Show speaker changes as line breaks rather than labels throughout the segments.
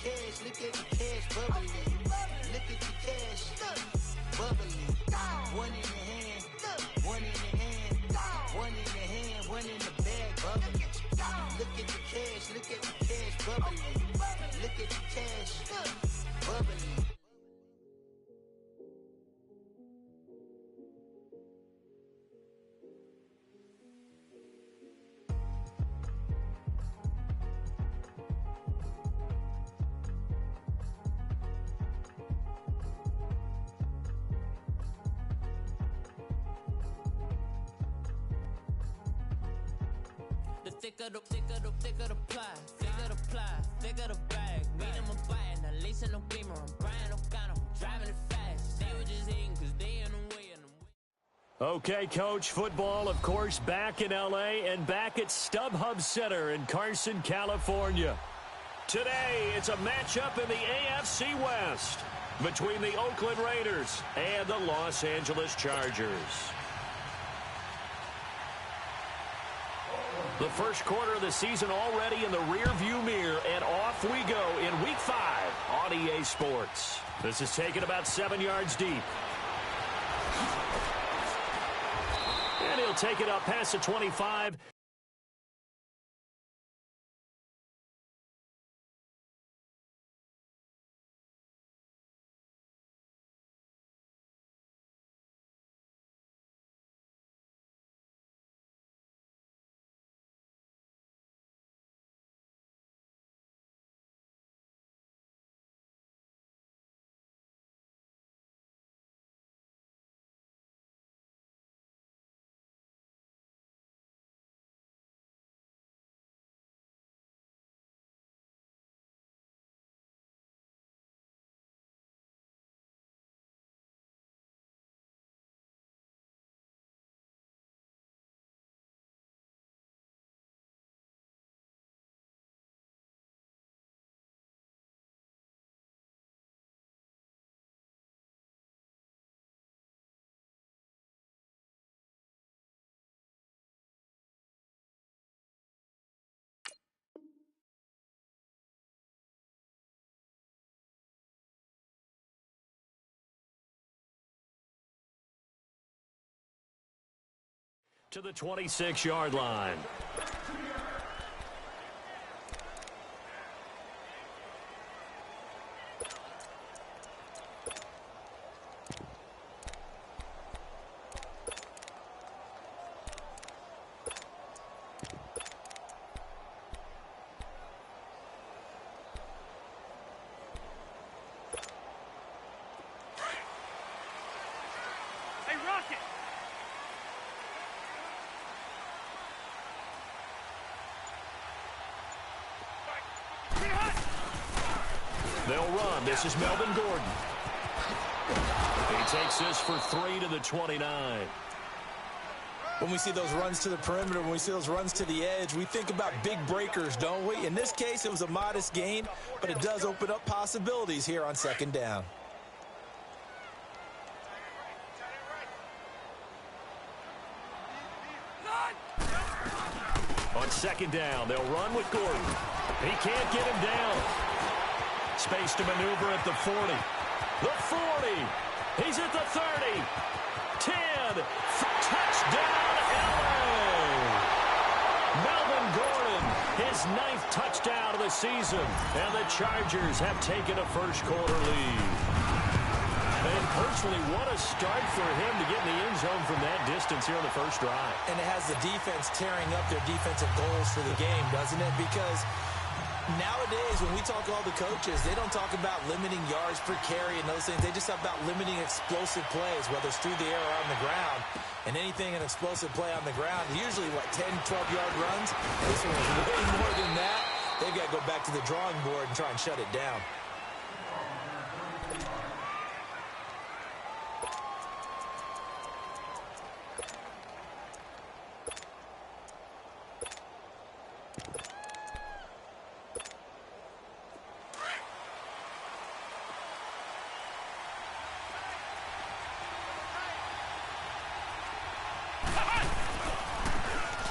cash, look at the cash bubbly. Look at the cash, bubbly. One in the hand, one in the hand, one in the hand, one in the bag, bubbly. Look at the cash, look at the cash bubbly. Look at the cash, bubbly.
Thicker the thicker the bag. Meet them a buying, the lace in the beamer. I'm Brian O'Connor, driving it fast. They were just hating cause they in the way.
Okay, Coach, football, of course, back in L.A. and back at StubHub Center in Carson, California. Today, it's a matchup in the AFC West between the Oakland Raiders and the Los Angeles Chargers. The first quarter of the season already in the rear-view mirror, and off we go in Week 5 on EA Sports. This is taken about 7 yards deep. And he'll take it up past the 25. To the 26-yard line.
Hey, Rocket!
They'll run. This is Melvin Gordon. He takes this for 3 to the 29.
When we see those runs to the perimeter, when we see those runs to the edge, we think about big breakers, don't we? In this case, it was a modest gain, but it does open up possibilities here on second down.
On second down, they'll run with Gordon. He can't get him down. Space to maneuver at the 40. The 40. He's at the 30. 10. Touchdown, LA. Melvin Gordon, his 9th touchdown of the season. And the Chargers have taken a first-quarter lead. And personally, what a start for him to get in the end zone from that distance here on the first drive.
And it has the defense tearing up their defensive goals for the game, doesn't it? Because nowadays, when we talk to all the coaches, they don't talk about limiting yards per carry and those things. They just talk about limiting explosive plays, whether it's through the air or on the ground. And anything an explosive play on the ground, usually, 10, 12-yard runs? This one was way more than that. They've got to go back to the drawing board and try and shut it down.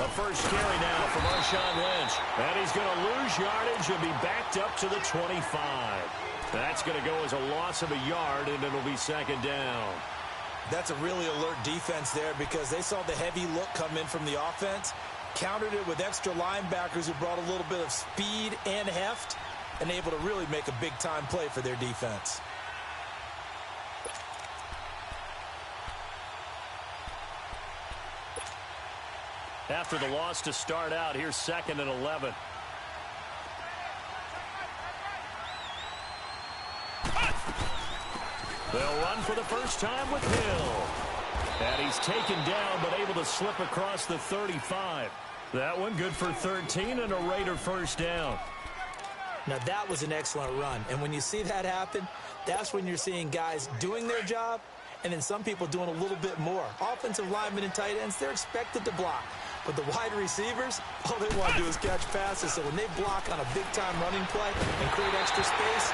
A The first carry now for Marshawn Lynch. And he's going to lose yardage and be backed up to the 25. That's going to go as a loss of a yard, and it'll be second down.
That's a really alert defense there because they saw the heavy look come in from the offense, countered it with extra linebackers who brought a little bit of speed and heft, and able to really make a big-time play for their defense.
After the loss to start out, here's 2nd and 11. They'll run for the first time with Hill. And he's taken down, but able to slip across the 35. That one good for 13 and a Raider first down.
Now, that was an excellent run. And when you see that happen, that's when you're seeing guys doing their job and then some people doing a little bit more. Offensive linemen and tight ends, they're expected to block. But the wide receivers, all they want to do is catch passes. So when they block on a big-time running play and create extra space,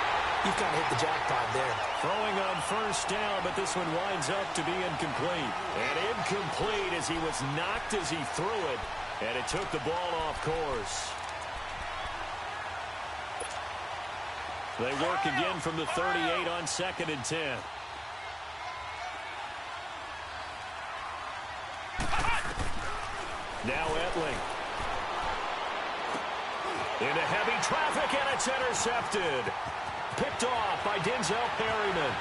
you've kind of hit the jackpot there.
Throwing on first down, but this one winds up to be incomplete. And incomplete as he was knocked as he threw it, and it took the ball off course. They work again from the 38 on 2nd and 10. Now Etling. Into heavy traffic, and it's intercepted. Picked off by Denzel Perryman.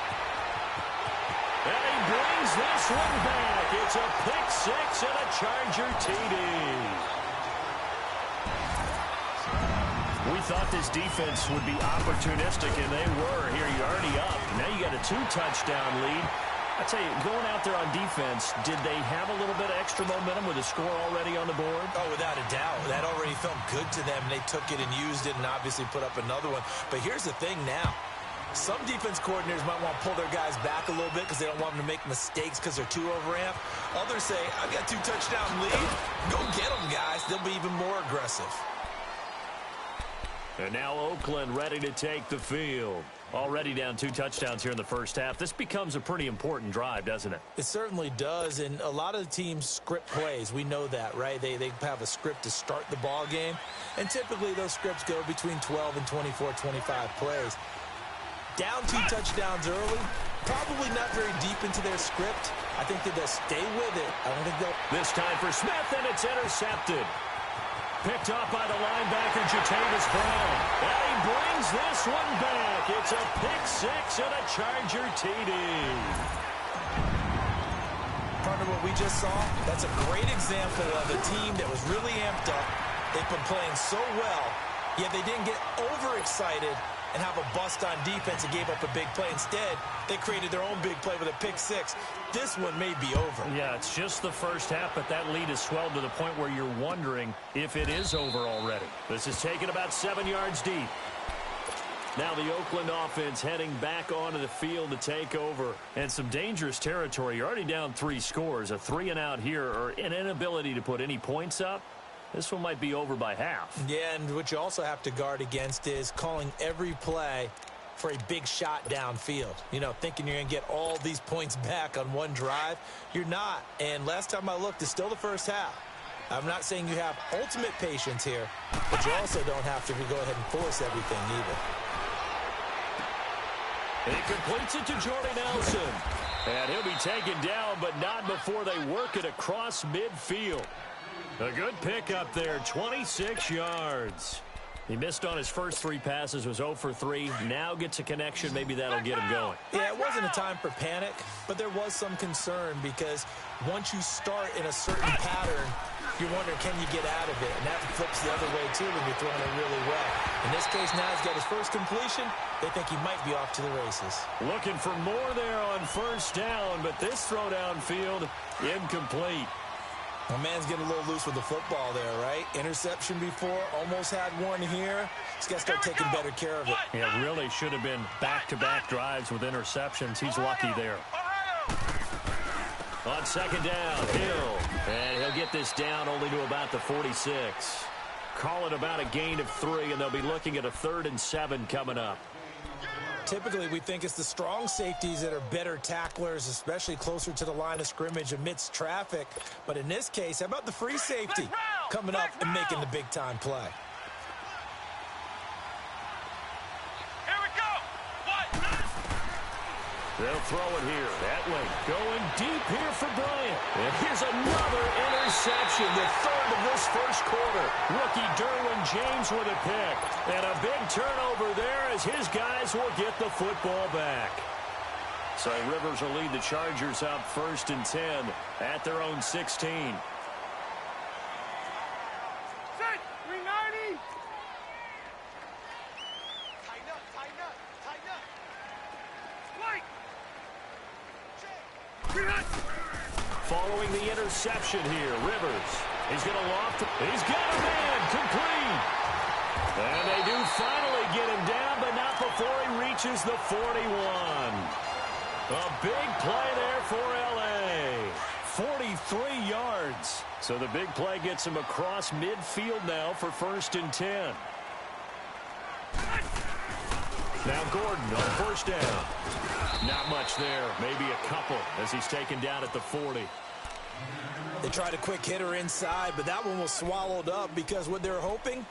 And he brings this one back. It's a pick six and a Charger TD. We thought this defense would be opportunistic, and they were. Here, you're already up. Now you got a 2-touchdown lead. I tell you, going out there on defense, did they have a little bit of extra momentum with a score already on the board?
Oh, without a doubt. That already felt good to them. They took it and used it and obviously put up another one. But here's the thing now. Some defense coordinators might want to pull their guys back a little bit because they don't want them to make mistakes because they're too overamped. Others say, I've got 2-touchdown lead. Go get them, guys. They'll be even more aggressive.
And now Oakland ready to take the field. Already down 2 touchdowns here in the first half. This becomes a pretty important drive, doesn't it?
It certainly does, and a lot of the teams script plays. We know that, right? They have a script to start the ball game, and typically those scripts go between 12 and 24, 25 plays. Down 2 touchdowns early, probably not very deep into their script. I think that they'll stay with it. I don't think they'll...
This time for Smith, and it's intercepted. Picked off by the linebacker, Jatavis Brown. And he brings this one back. It's a pick six and a Charger TD.
Partner, what we just saw, that's a great example of a team that was really amped up. They've been playing so well, yet they didn't get overexcited and have a bust on defense and gave up a big play. Instead, they created their own big play with a pick six. This one may be over.
Yeah, it's just the first half, but that lead has swelled to the point where you're wondering if it is over already. This is taken about 7 yards deep. Now the Oakland offense heading back onto the field to take over. And some dangerous territory. You're already down 3 scores. A 3-and-out here, or an inability to put any points up. This one might be over by half. Yeah,
and what you also have to guard against is calling every play for a big shot downfield. You know, thinking you're going to get all these points back on one drive. You're not. And last time I looked, it's still the first half. I'm not saying you have ultimate patience here, but you also don't have to go ahead and force everything either.
He completes it to Jordy Nelson. And he'll be taken down, but not before they work it across midfield. A good pickup there, 26 yards. He missed on his first 3 passes, was 0 for 3. Now gets a connection. Maybe that'll get him going.
Yeah, it wasn't a time for panic, but there was some concern because once you start in a certain pattern, you're wondering, can you get out of it? And that flips the other way, too, when you're throwing it really well. In this case, now he's got his first completion. They think he might be off to the races.
Looking for more there on first down, but this throw downfield, incomplete.
My man's getting a little loose with the football there, right? Interception before, almost had one here. He's got to start taking better care of it.
Yeah, really should have been back-to-back drives with interceptions. He's lucky there. On second down, Hill. And he'll get this down only to about the 46. Call it about a gain of 3, and they'll be looking at a 3rd and 7 coming up.
Typically, we think it's the strong safeties that are better tacklers, especially closer to the line of scrimmage amidst traffic. But in this case, how about the free safety? coming up and making the big-time play.
Here we go. What?
They'll throw it here. That way. Going deep here for Bryant. And here's another interception, the third of this first quarter. Rookie Derwin James with a pick. And a big turnover there as his guys will get the football back. So Rivers will lead the Chargers out 1st and 10 at their own 16.
Set. 390.
Tighten up, tighten up, tighten up.
Spike.
Following the interception here, Rivers. He's going to loft. He's got a man complete. And they do finally get him down, but not before he reaches the 41. A big play there for L.A. 43 yards. So the big play gets him across midfield now for 1st and 10. Now Gordon on 1st down. Not much there. Maybe a couple as he's taken down at the 40.
They tried a quick hitter inside, but that one was swallowed up because what they're hoping,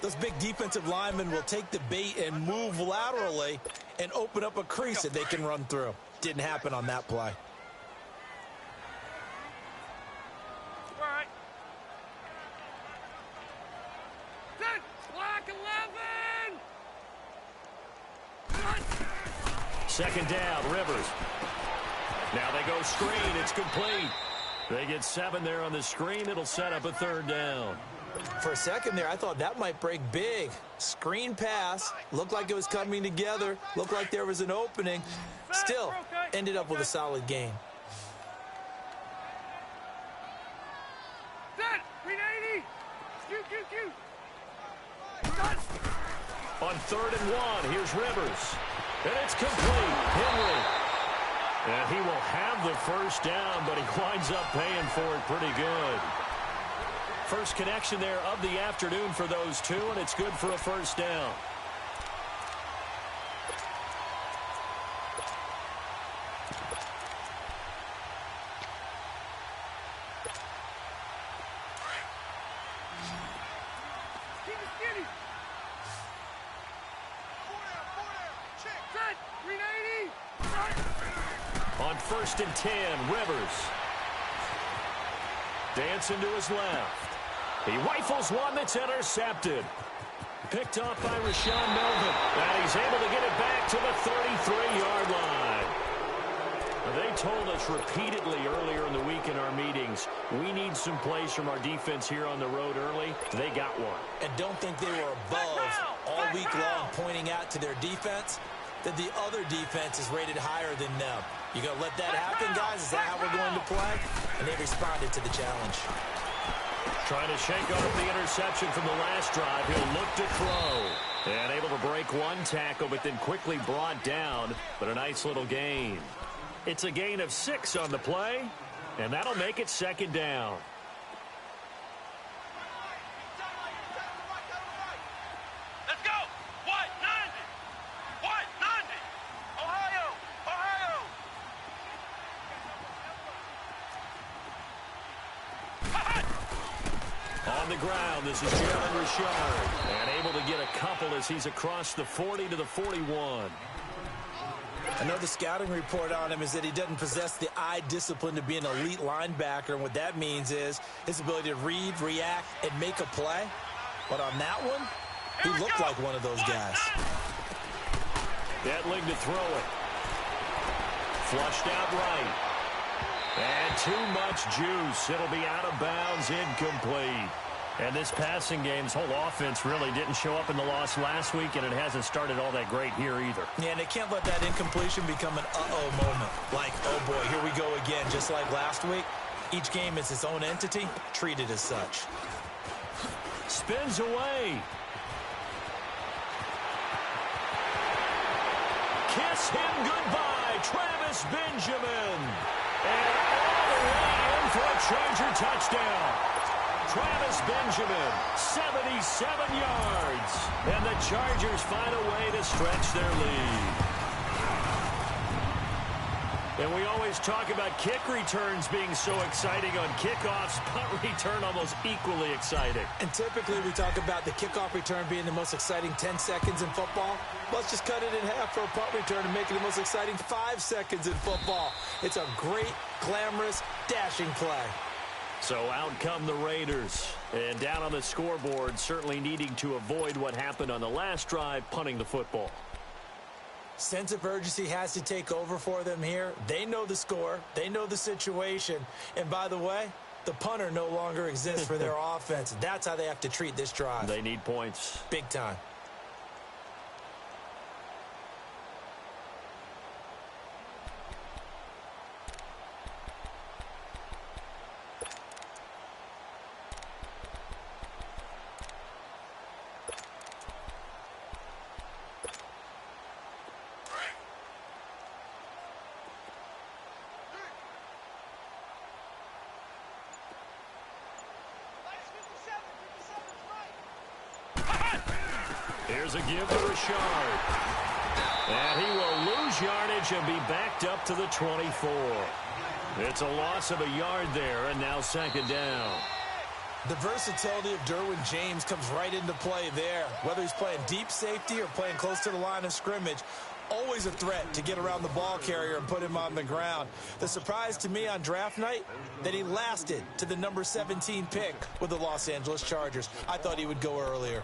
those big defensive linemen will take the bait and move laterally and open up a crease that they can run through. Didn't happen on that play.
All right. Set. Block 11.
Second down, Rivers. Now they go screen. It's complete. They get 7 there on the screen. It'll set up a 3rd down.
For a second there, I thought that might break big. Screen pass. Looked like it was coming together. Looked like there was an opening. Still, ended up with a solid gain.
Set. 380. Q.
On 3rd and 1, here's Rivers. And it's complete. Henry. And he will have the 1st down, but he winds up paying for it pretty good. First connection there of the afternoon for those two, and it's good for a 1st down.
Keep it skinny. Check. Set. 390.
On 1st and 10, Rivers. Dancing to his left. He rifles one that's intercepted. Picked off by Rashawn Melvin. And he's able to get it back to the 33-yard line. They told us repeatedly earlier in the week in our meetings, we need some plays from our defense here on the road early. They got one.
And don't think they were above all week long pointing out to their defense that the other defense is rated higher than them. You going to let that happen, guys? Is that how we're going to play? And they responded to the challenge.
Trying to shake off the interception from the last drive. He'll look to throw. And able to break one tackle, but then quickly brought down. But a nice little gain. It's a gain of 6 on the play, and that'll make it 2nd down.
Let's go. What? 90. What? 90. Ohio.
On the ground, this is Jalen Richard. And able to get a couple as he's across the 40 to the 41.
Another scouting report on him is that he doesn't possess the eye discipline to be an elite linebacker. And what that means is his ability to read, react, and make a play. But on that one, he looked like one of those guys.
Etling to throw it. Flushed out right. And too much juice. It'll be out of bounds, incomplete. And this passing game, this whole offense really didn't show up in the loss last week, and it hasn't started all that great here either.
Yeah, and they can't let that incompletion become an uh-oh moment. Like, oh boy, here we go again, just like last week. Each game is its own entity, treated as such.
Spins away. Kiss him goodbye, Travis Benjamin. And all the way in for a Charger touchdown. Travis Benjamin, 77 yards. And the Chargers find a way to stretch their lead. And we always talk about kick returns being so exciting on kickoffs. Punt return almost equally exciting.
And typically we talk about the kickoff return being the most exciting 10 seconds in football. Let's just cut it in half for a punt return and make it the most exciting 5 seconds in football. It's a great, glamorous, dashing play.
So out come the Raiders. And down on the scoreboard, certainly needing to avoid what happened on the last drive, punting the football.
Sense of urgency has to take over for them here. They know the score. They know the situation. And by the way, the punter no longer exists for their offense. That's how they have to treat this drive.
They need points.
Big time.
Here's a give to Richard. And he will lose yardage and be backed up to the 24. It's a loss of a yard there, and now second down.
The versatility of Derwin James comes right into play there. Whether he's playing deep safety or playing close to the line of scrimmage, always a threat to get around the ball carrier and put him on the ground. The surprise to me on draft night, that he lasted to the number 17 pick with the Los Angeles Chargers. I thought he would go earlier.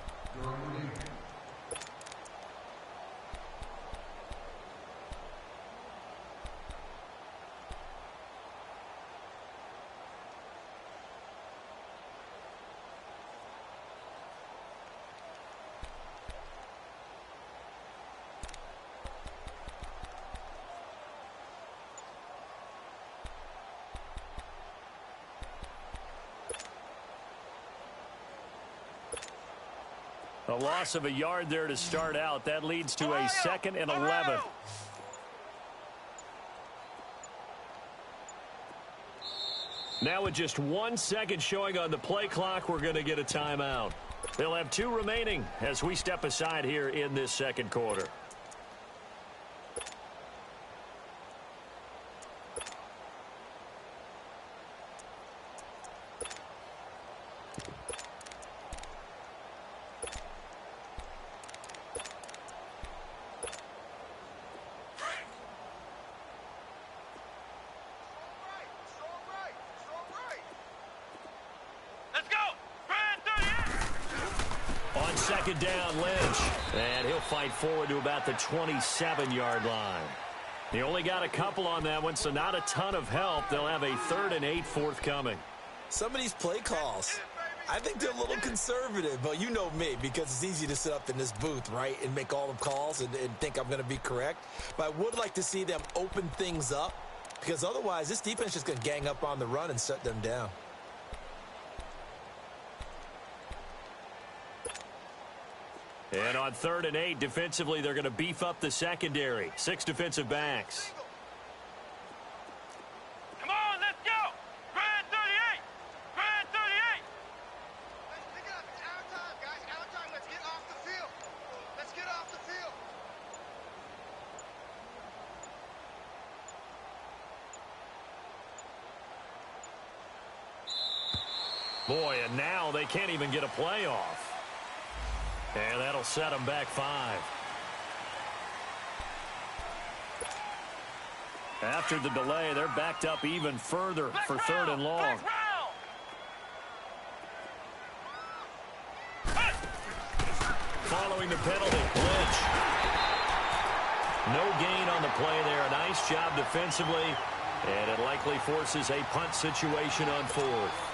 A loss of a yard there to start out. That leads to a 2nd and 11. Now with just 1 second showing on the play clock, we're going to get a timeout. They'll have 2 remaining as we step aside here in this second quarter. Second down, Lynch. And he'll fight forward to about the 27-yard line. He only got a couple on that one, so not a ton of help. They'll have a 3rd and 8 forthcoming.
Some of these play calls, I think they're a little conservative, but you know me, because it's easy to sit up in this booth, right, and make all the calls and think I'm going to be correct. But I would like to see them open things up, because otherwise this defense is just going to gang up on the run and shut them down.
And on 3rd and 8, defensively, they're going to beef up the secondary. 6 defensive backs.
Come on, let's go. Grand 38. Grand 38.
Let's pick it up. It's our time, guys. Our time. Let's get off the field. Let's get off the field.
Boy, and now they can't even get a play off. And that'll set them back 5. After the delay, they're backed up even further for 3rd and long. Following the penalty, Lynch. No gain on the play there. A nice job defensively, and it likely forces a punt situation on 4th.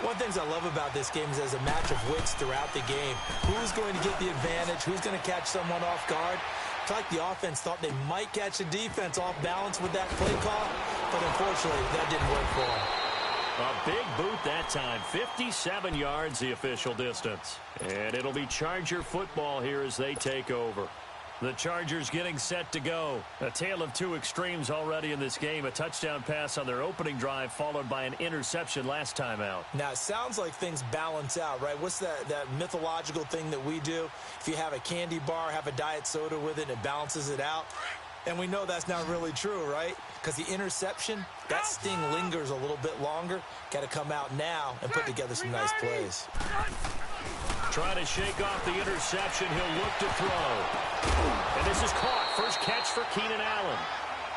One of the things I love about this game is there's a match of wits throughout the game. Who's going to get the advantage? Who's going to catch someone off guard? It's like the offense thought they might catch the defense off balance with that play call, but unfortunately, that didn't work for them.
A big boot that time. 57 yards the official distance. And it'll be Charger football here as they take over. The Chargers getting set to go. A tale of 2 extremes already in this game. A touchdown pass on their opening drive followed by an interception last time out.
Now, it sounds like things balance out, right? What's that mythological thing that we do? If you have a candy bar, have a diet soda with it, it balances it out. And we know that's not really true, right? Because the interception, that sting lingers a little bit longer. Got to come out now and put together some nice plays.
Trying to shake off the interception. He'll look to throw. And this is caught. First catch for Keenan Allen.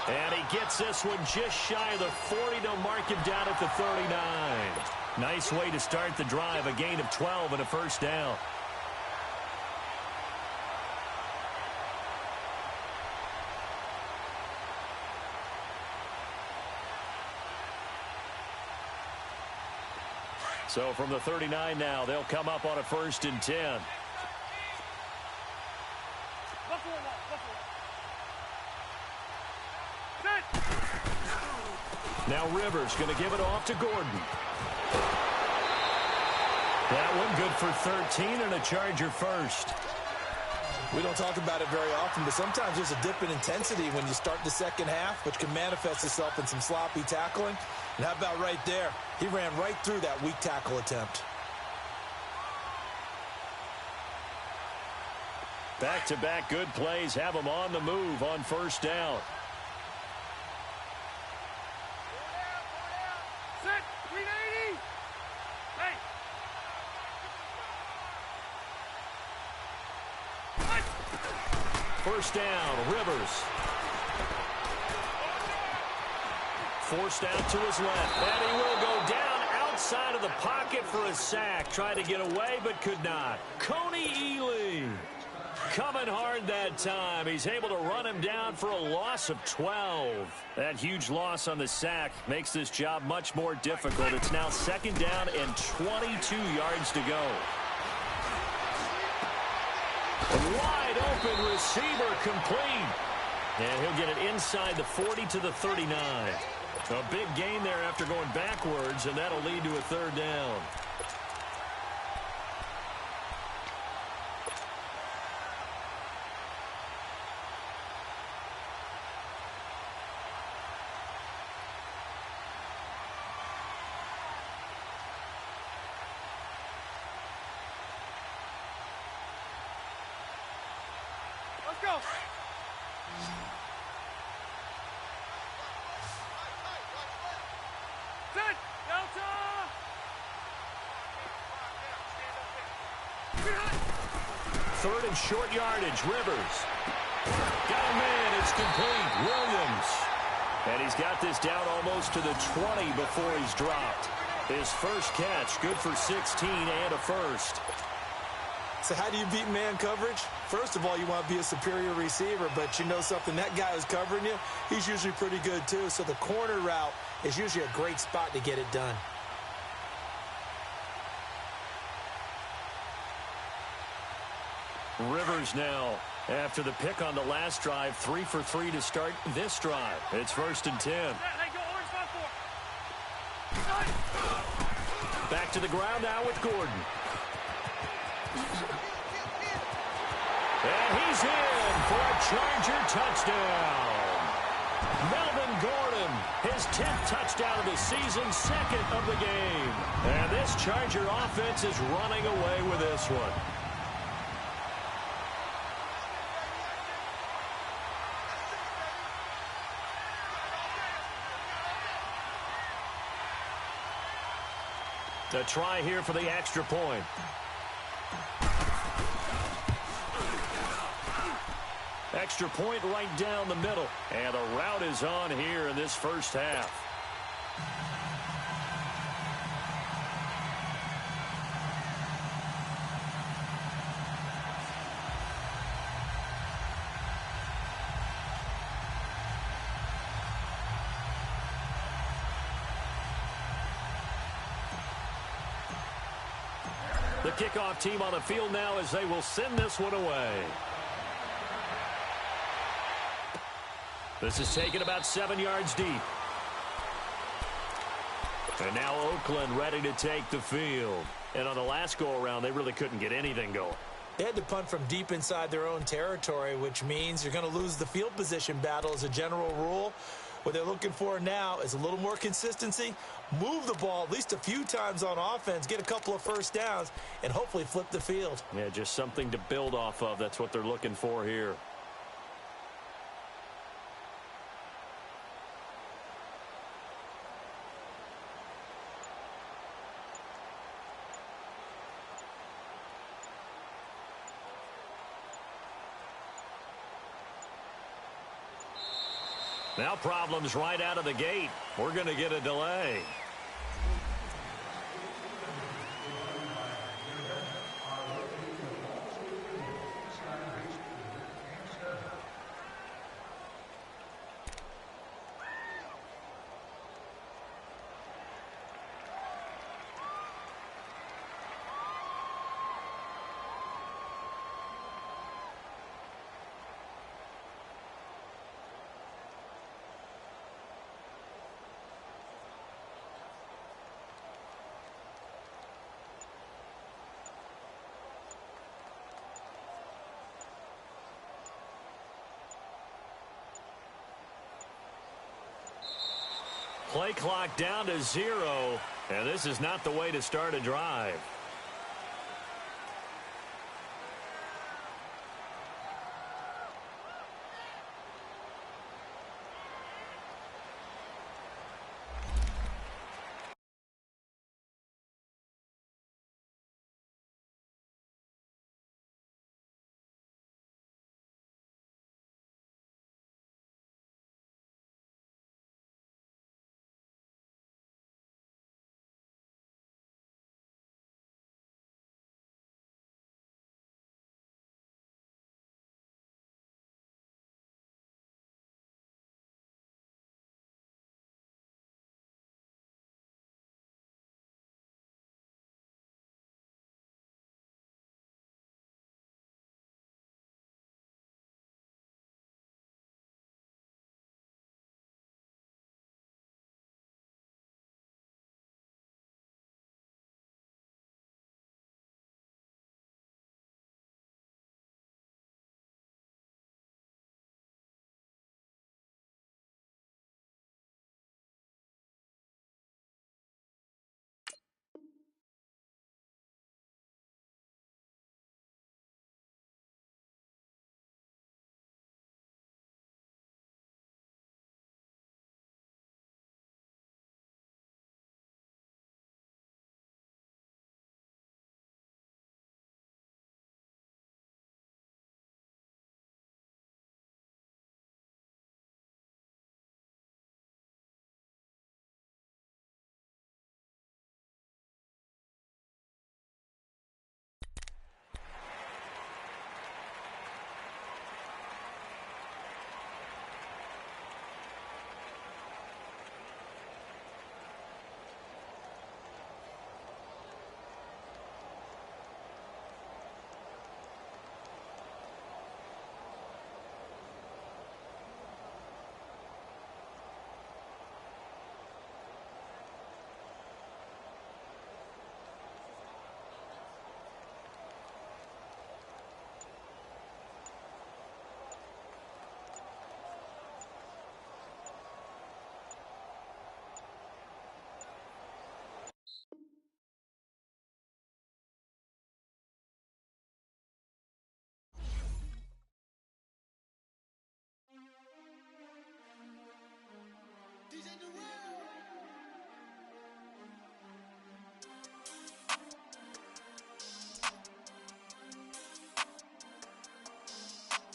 And he gets this one just shy of the 40 to mark him down at the 39. Nice way to start the drive. A gain of 12 and a first down. So from the 39 now, they'll come up on a 1st and 10. Now Rivers going to give it off to Gordon. That one good for 13 and a Charger first.
We don't talk about it very often, but sometimes there's a dip in intensity when you start the second half, which can manifest itself in some sloppy tackling. And how about right there? He ran right through that weak tackle attempt.
Back-to-back good plays have him on the move on 1st down.
Set, 380. Hey.
First down, Rivers. Forced out to his left, and he will go down outside of the pocket for a sack. Tried to get away, but could not. Coney Ealy coming hard that time. He's able to run him down for a loss of 12. That huge loss on the sack makes this job much more difficult. It's now 2nd down and 22 yards to go. A wide open receiver complete. And he'll get it inside the 40 to the 39. A big gain there after going backwards, and that'll lead to a 3rd down.
Let's go. Set, Delta.
3rd and short yardage, Rivers. Got a man, it's complete. Williams. And he's got this down almost to the 20 before he's dropped. His first catch, good for 16 and a first.
So how do you beat man coverage? First of all, you want to be a superior receiver, but you know something, that guy who's covering you, he's usually pretty good too. So the corner route is usually a great spot to get it done.
Rivers now, after the pick on the last drive, 3 for 3 to start this drive. It's 1st and 10.
Hey, go orange 5-4.
Back to the ground now with Gordon. And he's in for a Charger touchdown. Melvin Gordon, his 10th touchdown of the season, 2nd of the game. And this Charger offense is running away with this one. A try here for the extra point. Extra point right down the middle. And the route is on here in this first half. The kickoff team on the field now as they will send this one away. This is taken about 7 yards deep. And now Oakland ready to take the field. And on the last go-around, they really couldn't get anything going.
They had to punt from deep inside their own territory, which means you're going to lose the field position battle as a general rule. What they're looking for now is a little more consistency, move the ball at least a few times on offense, get a couple of first downs, and hopefully flip the field.
Yeah, just something to build off of. That's what they're looking for here. Now problems right out of the gate. We're going to get a delay. Play clock down to 0, and this is not the way to start a drive.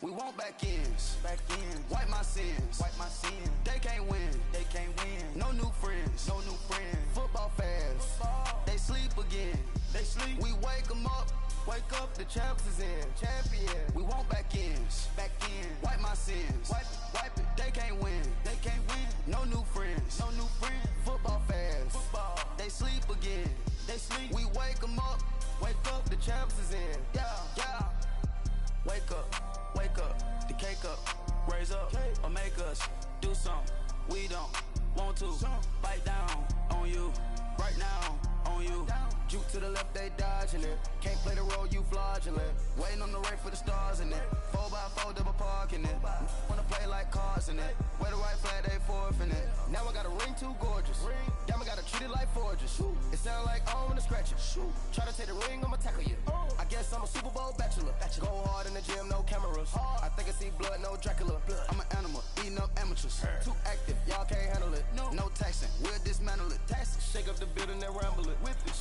We want back ends. Wipe my sins. They can't win. No new friends. Football fans. They sleep again. We wake them up. The champs is in. We want back ends. Wipe my sins. Wipe it. They can't win. No new friends. Football fans. They sleep again. We wake them up. The champs is in. Yeah. Wake up, the cake up, raise up, or make us do something we don't want to. Bite down on you, right now on you. Juke to the left, they dodging it. Can't play the role, you fraudulent. Waiting on the right for the stars in it. 4x4 double parking it. Wanna play like cars in it. Wear the right flag, they forfeiting it. Now I got a ring too gorgeous. Damn, I gotta treat it like forges. It sound like I wanna scratch it. Try to take the ring, I'ma tackle you. I guess I'm a Super Bowl bachelor. Go hard in the gym, no cameras. I think I see blood, no Dracula. I'm an animal, eating up amateurs. Too active, y'all can't handle it. No taxing, we'll dismantle it. Shake up the building and ramble it.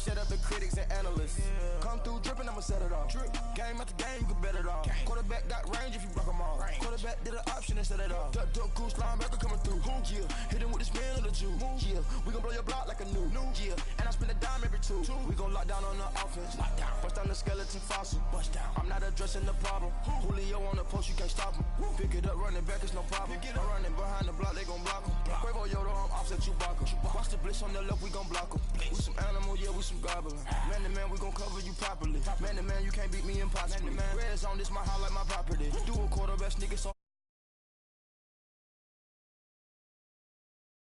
Shut up the critics and analysts. Come through dripping, I'ma
set it off. Game after game, you can bet it all. Quarterback got range if you block them all. Quarterback did an option and set it off. Duck goose linebacker coming through. Yeah, hit him with the spin of the Jew. Yeah, we gon' blow your block like a new. Yeah, and I spend a dime every two. We gon' lock down on the offense. Bust down the skeleton fossil. I'm not addressing the problem. Julio on the post, you can't stop him. Pick it up, running back, it's no problem. I'm running behind the block, they gon' block him. Quavo Yoda, I'm offset Chewbacca. Watch the blitz on the left, we gon' block him. We some animal, yeah, we some goblin. Man to man, we gon' cover you properly. Man to man, you can't beat me impossibly. Red zone, this my highlight, my property. Do a quarterback, nigga, so